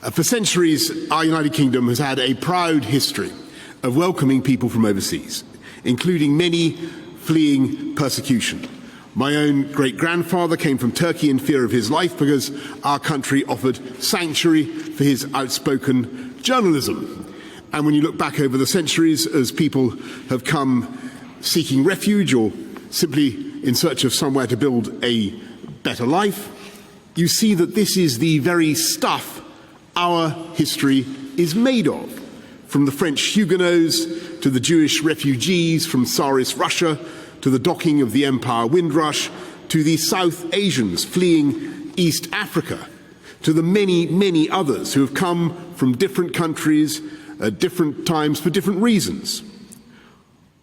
For centuries, our United Kingdom has had a proud history of welcoming people from overseas, including many fleeing persecution. My own great-grandfather came from Turkey in fear of his life because our country offered sanctuary for his outspoken journalism. And when you look back over the centuries, as people have come seeking refuge or simply in search of somewhere to build a better life, you see that this is the very stuff our history is made of. From the French Huguenots to the Jewish refugees from Tsarist Russia, to the docking of the Empire Windrush, to the South Asians fleeing East Africa, to the many, many others who have come from different countries at different times for different reasons.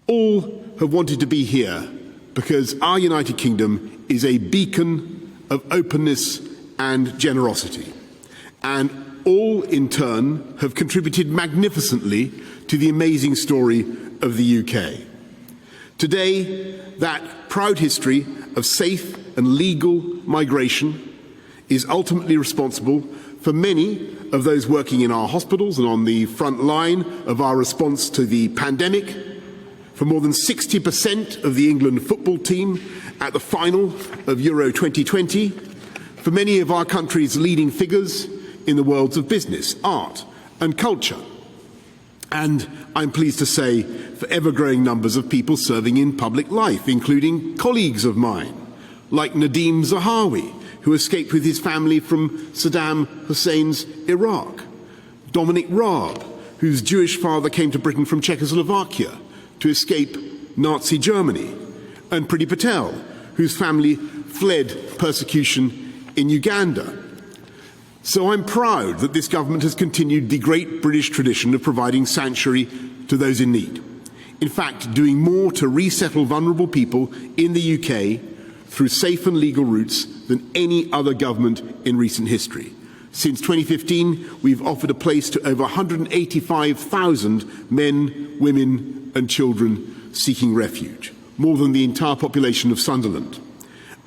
All have wanted to be here because our United Kingdom is a beacon of openness and generosity. And all, in turn, have contributed magnificently to the amazing story of the UK. Today, that proud history of safe and legal migration is ultimately responsible for many of those working in our hospitals and on the front line of our response to the pandemic, for more than 60% of the England football team at the final of Euro 2020, for many of our country's leading figures in the worlds of business, art and culture. And I'm pleased to say for ever-growing numbers of people serving in public life, including colleagues of mine, like Nadeem Zahawi, who escaped with his family from Saddam Hussein's Iraq, Dominic Raab, whose Jewish father came to Britain from Czechoslovakia to escape Nazi Germany, and Priti Patel, whose family fled persecution in Uganda. So I'm proud that this government has continued the great British tradition of providing sanctuary to those in need. In fact, doing more to resettle vulnerable people in the UK through safe and legal routes than any other government in recent history. Since 2015, we've offered a place to over 185,000 men, women and children seeking refuge, more than the entire population of Sunderland,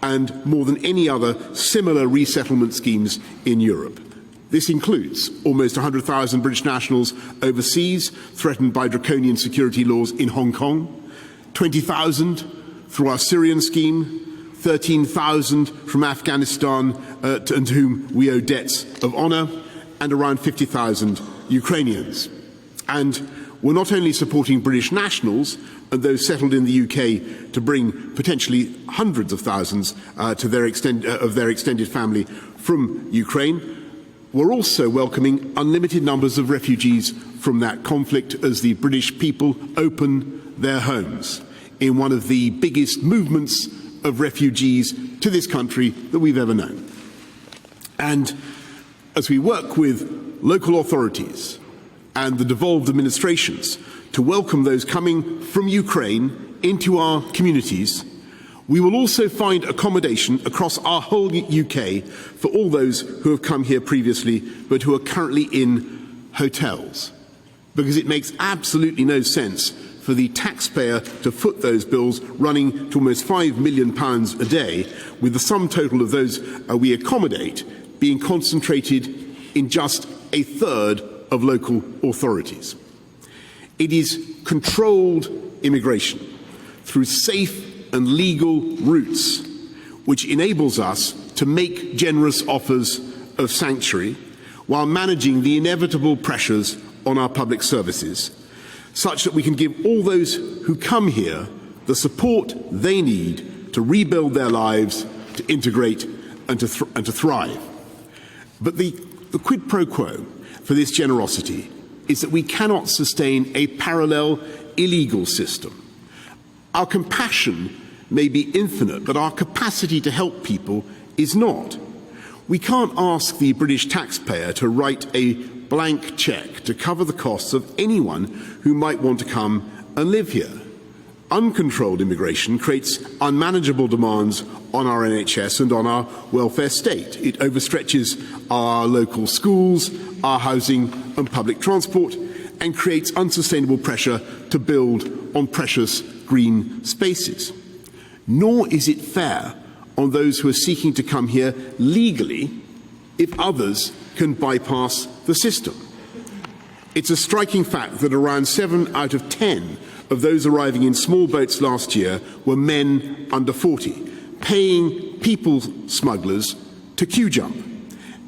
and more than any other similar resettlement schemes in Europe. This includes almost 100,000 British nationals overseas threatened by draconian security laws in Hong Kong, 20,000 through our Syrian scheme, 13,000 from Afghanistan and to whom we owe debts of honour, and around 50,000 Ukrainians. And we're not only supporting British nationals and those settled in the UK to bring potentially hundreds of thousands to their extended family from Ukraine, we're also welcoming unlimited numbers of refugees from that conflict as the British people open their homes in one of the biggest movements of refugees to this country that we've ever known. And as we work with local authorities and the devolved administrations to welcome those coming from Ukraine into our communities, we will also find accommodation across our whole UK for all those who have come here previously but who are currently in hotels, because it makes absolutely no sense for the taxpayer to foot those bills running to almost £5 million a day, with the sum total of those we accommodate being concentrated in just a third of local authorities. It is controlled immigration through safe and legal routes which enables us to make generous offers of sanctuary while managing the inevitable pressures on our public services, such that we can give all those who come here the support they need to rebuild their lives, to integrate and to thrive. But the quid pro quo for this generosity is that we cannot sustain a parallel illegal system. Our compassion may be infinite, but our capacity to help people is not. We can't ask the British taxpayer to write a blank cheque to cover the costs of anyone who might want to come and live here. Uncontrolled immigration creates unmanageable demands on our NHS and on our welfare state. It overstretches our local schools, our housing and public transport, and creates unsustainable pressure to build on precious green spaces. Nor is it fair on those who are seeking to come here legally if others can bypass the system. It's a striking fact that around 7 out of 10 of those arriving in small boats last year were men under 40, paying people smugglers to queue jump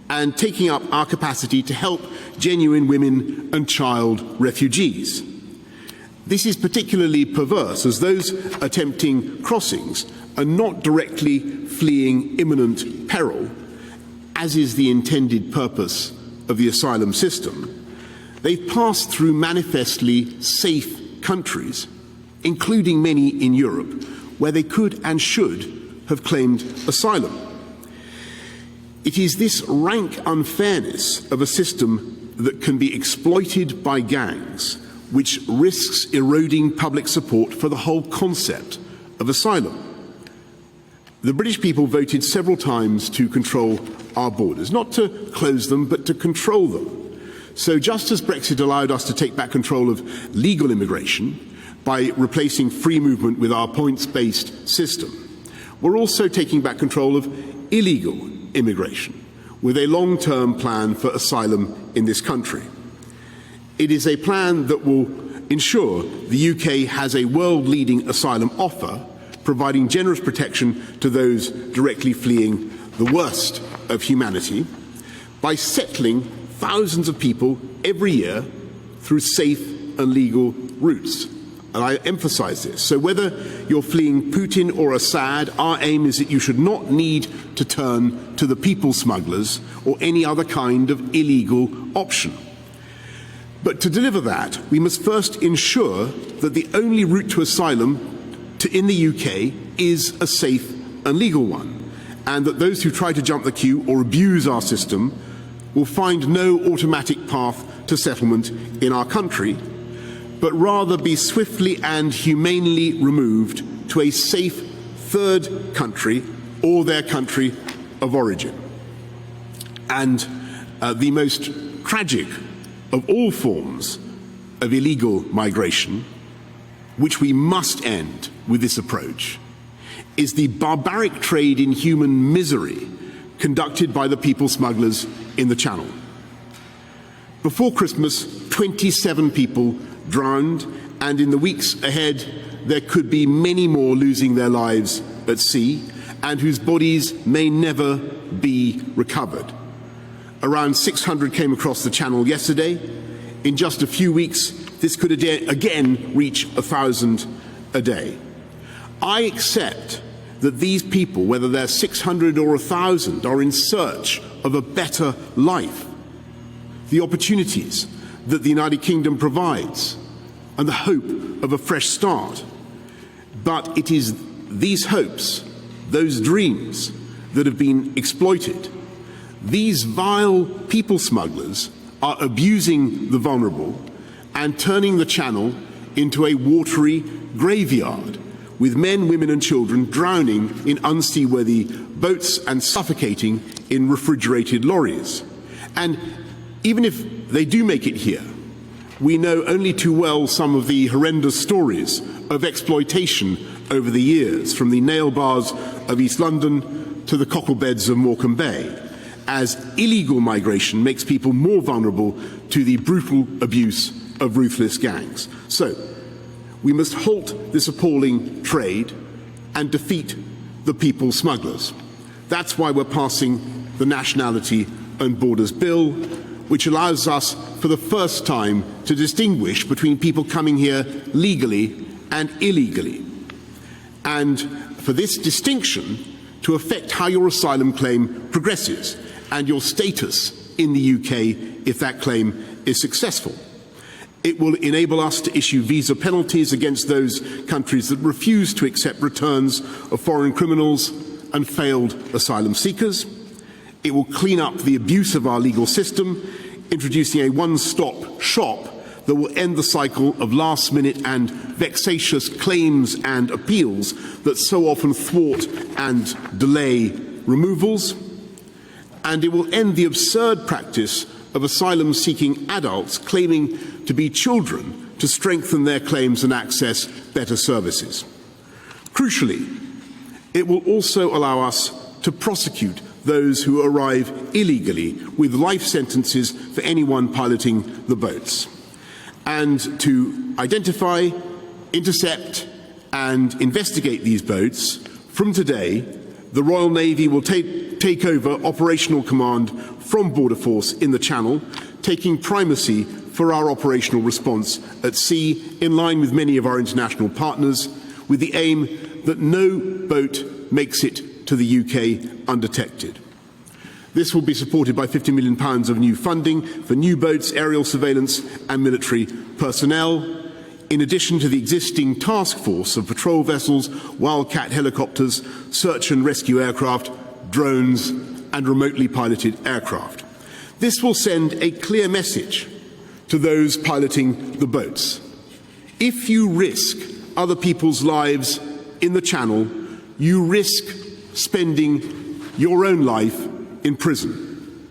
and taking up our capacity to help genuine women and child refugees. This is particularly perverse, as those attempting crossings are not directly fleeing imminent peril, as is the intended purpose of the asylum system. They've passed through manifestly safe countries, including many in Europe, where they could and should have claimed asylum. It is this rank unfairness of a system that can be exploited by gangs which risks eroding public support for the whole concept of asylum. The British people voted several times to control our borders, not to close them, but to control them. So just as Brexit allowed us to take back control of legal immigration by replacing free movement with our points-based system, we're also taking back control of illegal immigration with a long-term plan for asylum in this country. It is a plan that will ensure the UK has a world-leading asylum offer, providing generous protection to those directly fleeing the worst of humanity by settling thousands of people every year through safe and legal routes. And I emphasize this. So whether you're fleeing Putin or Assad, our aim is that you should not need to turn to the people smugglers or any other kind of illegal option. But to deliver that, we must first ensure that the only route to asylum in the UK is a safe and legal one, and that those who try to jump the queue or abuse our system will find no automatic path to settlement in our country, but rather be swiftly and humanely removed to a safe third country or their country of origin. And the most tragic of all forms of illegal migration, which we must end with this approach, is the barbaric trade in human misery conducted by the people smugglers in the Channel. Before Christmas, 27 people drowned, and in the weeks ahead there could be many more losing their lives at sea and whose bodies may never be recovered. Around 600 came across the Channel yesterday. In just a few weeks, this could again reach 1,000 a day. I accept that these people, whether they're 600 or 1,000, are in search of a better life, the opportunities that the United Kingdom provides, and the hope of a fresh start. But it is these hopes, those dreams, that have been exploited. These vile people smugglers are abusing the vulnerable and turning the Channel into a watery graveyard, with men, women and children drowning in unseaworthy boats and suffocating in refrigerated lorries. And even if they do make it here, we know only too well some of the horrendous stories of exploitation over the years, from the nail bars of East London to the cocklebeds of Morecambe Bay, as illegal migration makes people more vulnerable to the brutal abuse of ruthless gangs. So, we must halt this appalling trade and defeat the people smugglers. That's why we're passing the Nationality and Borders Bill, which allows us for the first time to distinguish between people coming here legally and illegally. And for this distinction to affect how your asylum claim progresses and your status in the UK if that claim is successful. It will enable us to issue visa penalties against those countries that refuse to accept returns of foreign criminals and failed asylum seekers. It will clean up the abuse of our legal system, introducing a one-stop shop that will end the cycle of last-minute and vexatious claims and appeals that so often thwart and delay removals. And it will end the absurd practice of asylum-seeking adults claiming to be children to strengthen their claims and access better services. Crucially, it will also allow us to prosecute those who arrive illegally, with life sentences for anyone piloting the boats, and to identify, intercept and investigate these boats. From today, the Royal Navy will take over operational command from Border Force in the Channel, taking primacy for our operational response at sea, in line with many of our international partners, with the aim that no boat makes it to the UK undetected. This will be supported by £50 million of new funding for new boats, aerial surveillance and military personnel, in addition to the existing task force of patrol vessels, Wildcat helicopters, search and rescue aircraft, drones and remotely piloted aircraft. This will send a clear message to those piloting the boats. If you risk other people's lives in the Channel, you risk spending your own life in prison.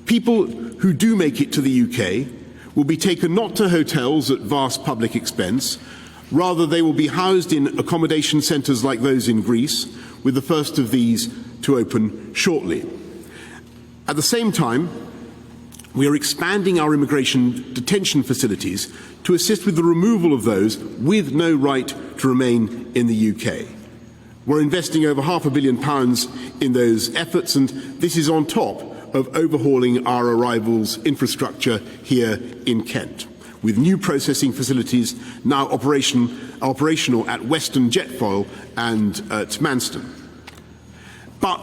People who do make it to the UK will be taken not to hotels at vast public expense. Rather, they will be housed in accommodation centres like those in Greece, with the first of these to open shortly. At the same time, we are expanding our immigration detention facilities to assist with the removal of those with no right to remain in the UK. We're investing over £500 million in those efforts, and this is on top of overhauling our arrivals infrastructure here in Kent, with new processing facilities now operational at Western Jetfoil and at Manston. But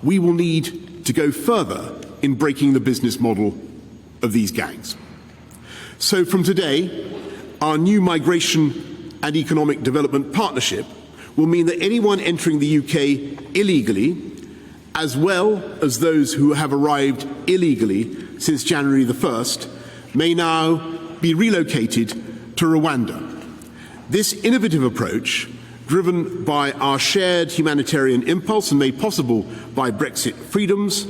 we will need to go further in breaking the business model of these gangs. So from today, our new migration and economic development partnership will mean that anyone entering the UK illegally, as well as those who have arrived illegally since January the 1st, may now be relocated to Rwanda. This innovative approach, driven by our shared humanitarian impulse and made possible by Brexit freedoms,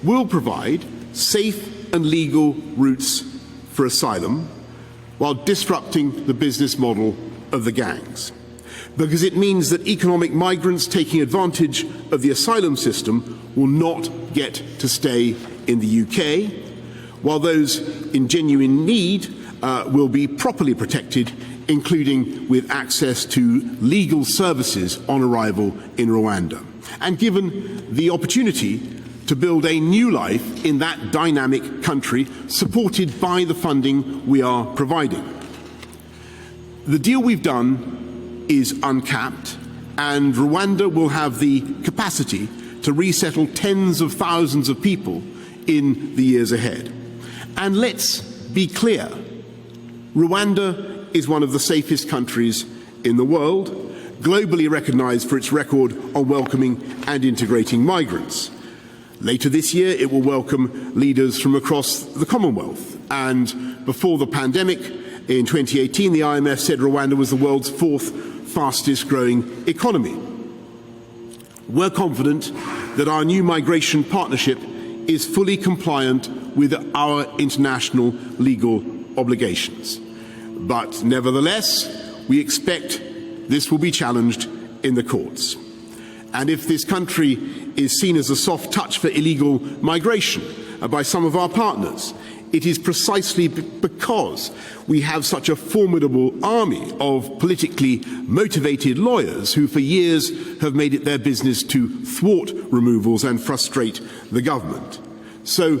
will provide safe and legal routes for asylum while disrupting the business model of the gangs. Because it means that economic migrants taking advantage of the asylum system will not get to stay in the UK, while those in genuine need will be properly protected, including with access to legal services on arrival in Rwanda, and given the opportunity to build a new life in that dynamic country, supported by the funding we are providing. The deal we've done is uncapped, and Rwanda will have the capacity to resettle tens of thousands of people in the years ahead. And let's be clear, Rwanda is one of the safest countries in the world, globally recognized for its record on welcoming and integrating migrants. Later this year, it will welcome leaders from across the Commonwealth. And before the pandemic, in 2018, the IMF said Rwanda was the world's fourth fastest growing economy. We're confident that our new migration partnership is fully compliant with our international legal obligations. But nevertheless, we expect this will be challenged in the courts. And if this country is seen as a soft touch for illegal migration by some of our partners, it is precisely because we have such a formidable army of politically motivated lawyers who for years have made it their business to thwart removals and frustrate the government. So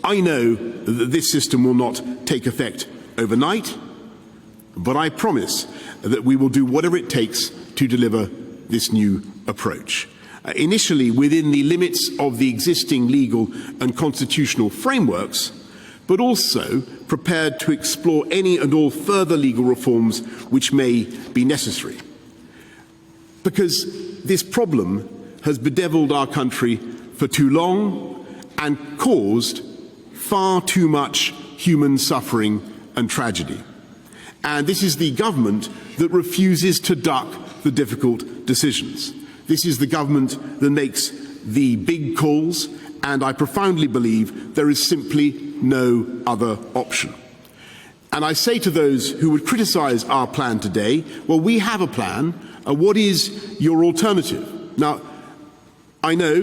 I know that this system will not take effect overnight, but I promise that we will do whatever it takes to deliver this new approach. Initially within the limits of the existing legal and constitutional frameworks, but also prepared to explore any and all further legal reforms which may be necessary. Because this problem has bedeviled our country for too long and caused far too much human suffering and tragedy. And this is the government that refuses to duck the difficult decisions. This is the government that makes the big calls, and I profoundly believe there is simply no other option. And I say to those who would criticise our plan today, well, we have a plan. What is your alternative? Now, I know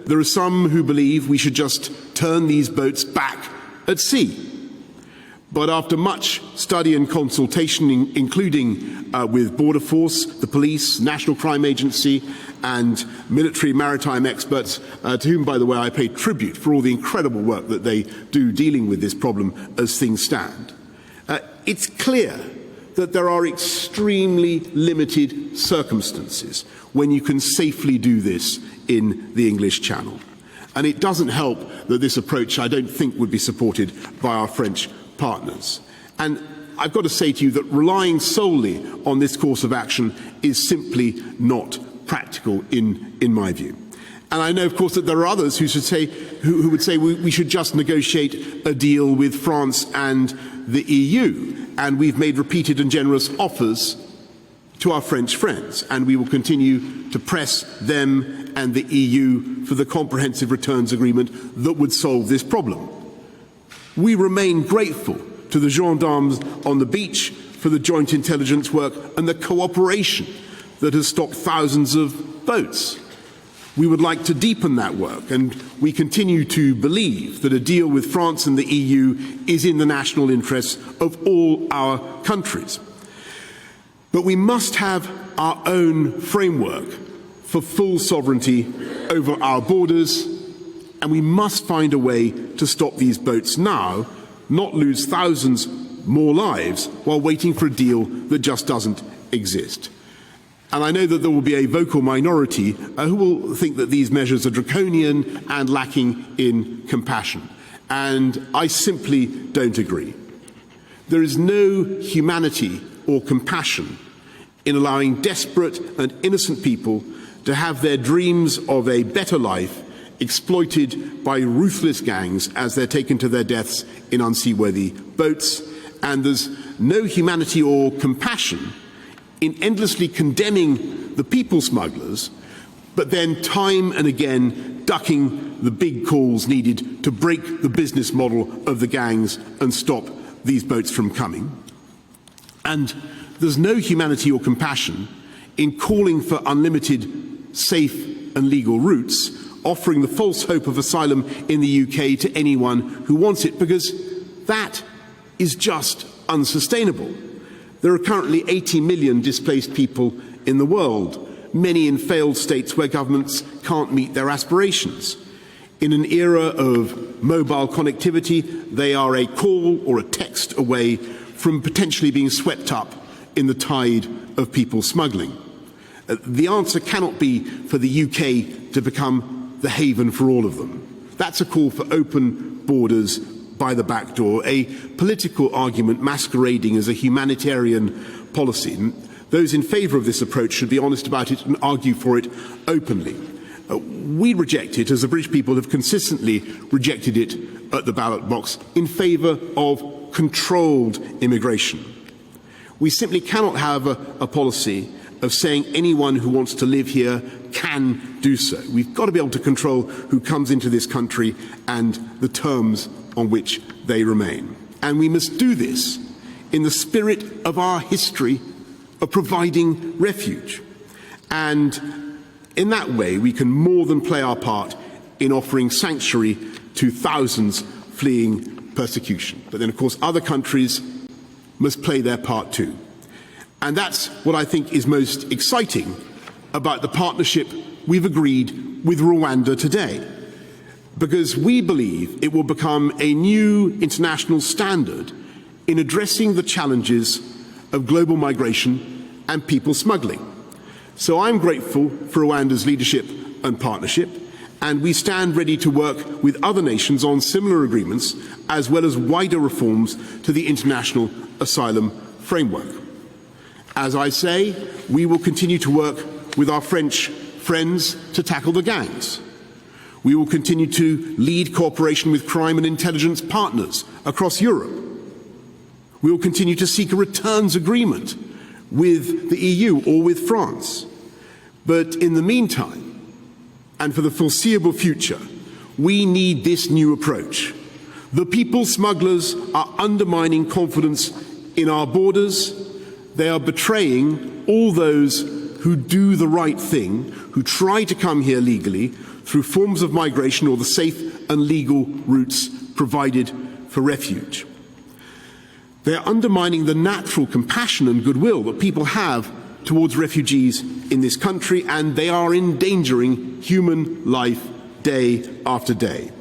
there are some who believe we should just turn these boats back at sea. But after much study and consultation, including with Border Force, the police, National Crime Agency, and military maritime experts, to whom, by the way, I pay tribute for all the incredible work that they do dealing with this problem as things stand, it's clear that there are extremely limited circumstances when you can safely do this in the English Channel. And it doesn't help that this approach, I don't think, would be supported by our French partners. And I've got to say to you that relying solely on this course of action is simply not practical in my view. And I know, of course, that there are others who would say we should just negotiate a deal with France and the EU. And we've made repeated and generous offers to our French friends, and we will continue to press them and the EU for the comprehensive returns agreement that would solve this problem. We remain grateful to the gendarmes on the beach for the joint intelligence work and the cooperation that has stopped thousands of boats. We would like to deepen that work, and we continue to believe that a deal with France and the EU is in the national interests of all our countries. But we must have our own framework for full sovereignty over our borders, and we must find a way to stop these boats now, not lose thousands more lives while waiting for a deal that just doesn't exist. And I know that there will be a vocal minority who will think that these measures are draconian and lacking in compassion. And I simply don't agree. There is no humanity or compassion in allowing desperate and innocent people to have their dreams of a better life exploited by ruthless gangs as they're taken to their deaths in unseaworthy boats. And there's no humanity or compassion in endlessly condemning the people smugglers, but then time and again ducking the big calls needed to break the business model of the gangs and stop these boats from coming. And there's no humanity or compassion in calling for unlimited, safe and legal routes, offering the false hope of asylum in the UK to anyone who wants it, because that is just unsustainable. There are currently 80 million displaced people in the world, many in failed states where governments can't meet their aspirations. In an era of mobile connectivity, they are a call or a text away from potentially being swept up in the tide of people smuggling. The answer cannot be for the UK to become the haven for all of them. That's a call for open borders by the back door, a political argument masquerading as a humanitarian policy. And those in favour of this approach should be honest about it and argue for it openly. We reject it, as the British people have consistently rejected it at the ballot box, in favour of controlled immigration. We simply cannot have a policy of saying anyone who wants to live here can do so. We've got to be able to control who comes into this country and the terms on which they remain. And we must do this in the spirit of our history of providing refuge. And in that way, we can more than play our part in offering sanctuary to thousands fleeing persecution. But then, of course, other countries must play their part too. And that's what I think is most exciting about the partnership we've agreed with Rwanda today, because we believe it will become a new international standard in addressing the challenges of global migration and people smuggling. So I'm grateful for Rwanda's leadership and partnership, and we stand ready to work with other nations on similar agreements, as well as wider reforms to the international asylum framework. As I say, we will continue to work with our French friends to tackle the gangs. We will continue to lead cooperation with crime and intelligence partners across Europe. We will continue to seek a returns agreement with the EU or with France. But in the meantime, and for the foreseeable future, we need this new approach. The people smugglers are undermining confidence in our borders. They are betraying all those who do the right thing, who try to come here legally, through forms of migration or the safe and legal routes provided for refuge. They are undermining the natural compassion and goodwill that people have towards refugees in this country, and they are endangering human life day after day.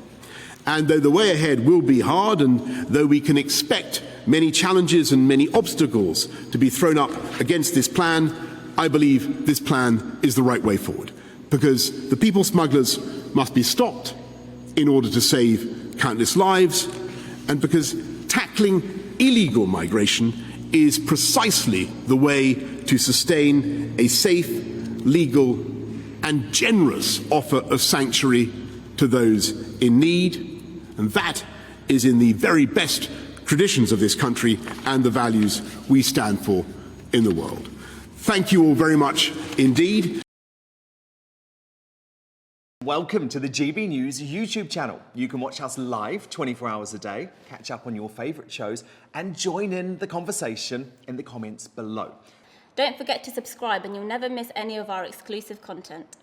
And though the way ahead will be hard, and though we can expect many challenges and many obstacles to be thrown up against this plan, I believe this plan is the right way forward, because the people smugglers must be stopped in order to save countless lives, and because tackling illegal migration is precisely the way to sustain a safe, legal and generous offer of sanctuary to those in need, and that is in the very best traditions of this country and the values we stand for in the world. Thank you all very much indeed. Welcome to the GB News YouTube channel. You can watch us live 24 hours a day, catch up on your favourite shows and join in the conversation in the comments below. Don't forget to subscribe and you'll never miss any of our exclusive content.